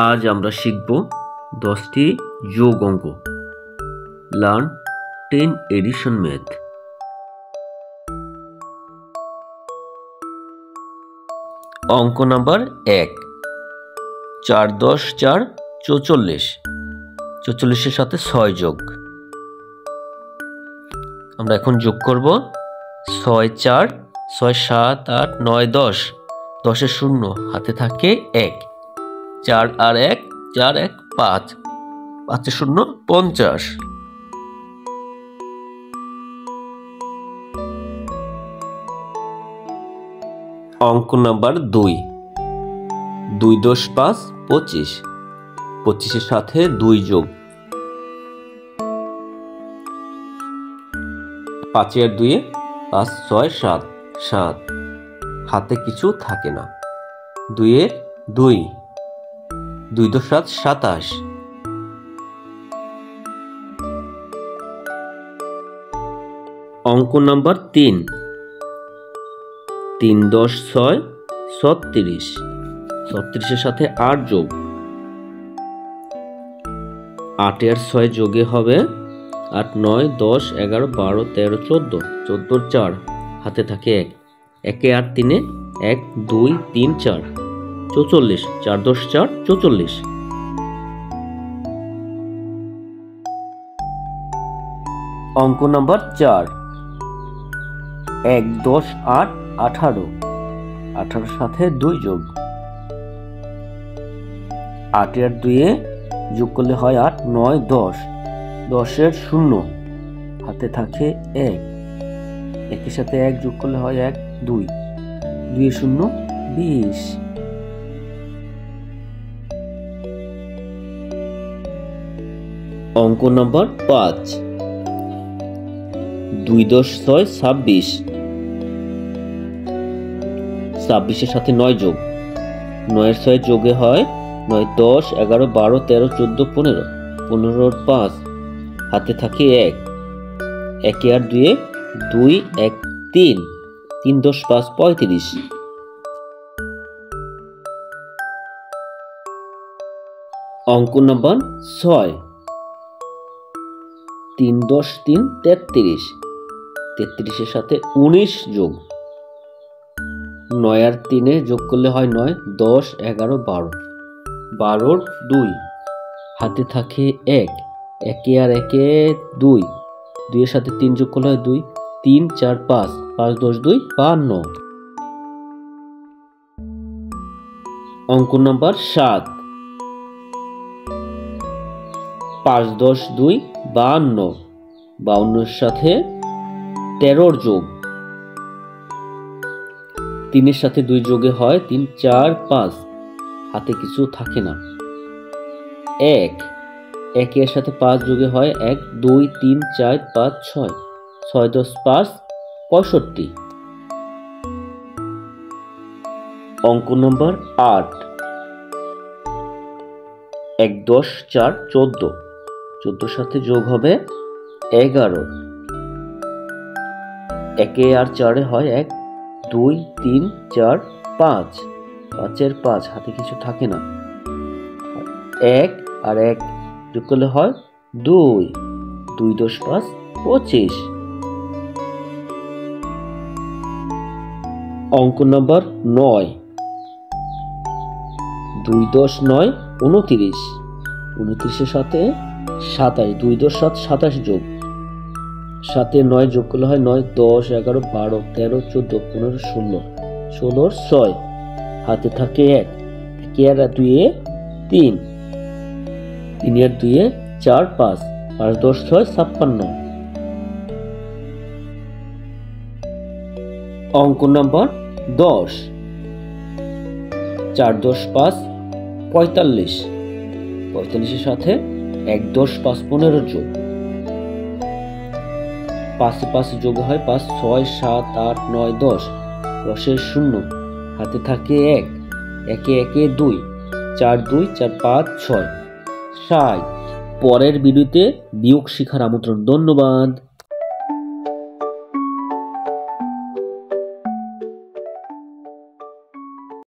আজ আমরা শিখব 10টি যোগ অঙ্ক। Learn 10 addition math. অঙ্ক নাম্বার 1। 4 10 4 44, 44-এর সাথে 6 যোগ। আমরা এখন যোগ করব 6 4 6 7 8 9 10, 10-এর শূন্য, হাতে থাকে 1, 4 আর 1 4 1 5, 5-এর শূন্য 50। অঙ্ক নাম্বার 2। 2 10 5 25, 25-এর সাথে 2 যোগ। 5 আর 2 5 6 7 7, হাতে কিছু থাকে না। 2 এর 2, 2 2 7 27। অঙ্ক নাম্বার 3। 3 10 6 36, 36-এর সাথে 8 যোগ। 8 আর 6 যোগে হবে 8 9 10 11 12 13 14, 14 4, হাতে থাকে 1, 1 8 3 1 2 3 4, 44, 4 10 4 44। অঙ্ক নাম্বার 4। 1 10 8 18, 18-এর সাথে 2 যোগ। 8 আর 2 যোগ করলে হয় 8 9 10, 10-এর শূন্য, হাতে থাকে 1, 1-এর সাথে 1 যোগ করলে হয় 1 2, 2 শূন্য 20। অঙ্ক নাম্বার 5। 2 10 6 26, 26-এর সাথে 9 যোগ। 9 এর 6 যোগে হয় 9 10 11 12 13 14 15, 15 আর 5, হাতে থাকে 1, 1 আর 2 2 1 3, 3 10 5 35। অঙ্ক নাম্বার 6। 3 10 3 33, 33-এর সাথে 19 যোগ। 9 আর 3 যোগ করলে হয় 9 10 11 12, 12-র 2, হাতে থাকে 1, 1 আর 1 2, 2-এর সাথে 3 যোগ করলে হয় 2 3 4 5, 5 10 2 52। অঙ্ক নাম্বার 7। 5 10 2 52, 52-এর সাথে 13-র যোগ। 3-এর সাথে 2 যোগে হয় 3 4 5, হাতে কিছু থাকে না। 1, 1 এর সাথে 5 যোগে হয় 1 2 3 4 5 6, 6 10 5 65। অঙ্ক নম্বর 8। 1 10 4 14, 14-এর সাথে যোগ হবে 11। 1 আর 4 হয় 1 2 3 4 5, 5 এর 5, হাতে কিছু থাকে না। 1 আর 1 যোগ করলে হয় 2, 2 10 5 25। অঙ্ক নম্বর 9। 2 10 9 29, 29-এর সাথে 27, 2 10 7 27 যোগ। 7 এর 9 যোগ করলে হয় 9 10 11 12 13 14 15 16, 16-র 6, হাতে থাকে 1, 1 আর 2 3, 3 আর 2 4 5, 5 10 6 56। অঙ্ক নাম্বার 10। 4 10 5 45, 45-এর সাথে 1 10 5 15 যোগ। 5 5 যোগ হয় 5 6 7 8 9 10, 10-এর শূন্য, হাতে থাকে 1, 1 1 2, 4 2 4 5 6 60। পরের ভিডিওতে বিয়োগ শিখার আমন্ত্রণ। ধন্যবাদ।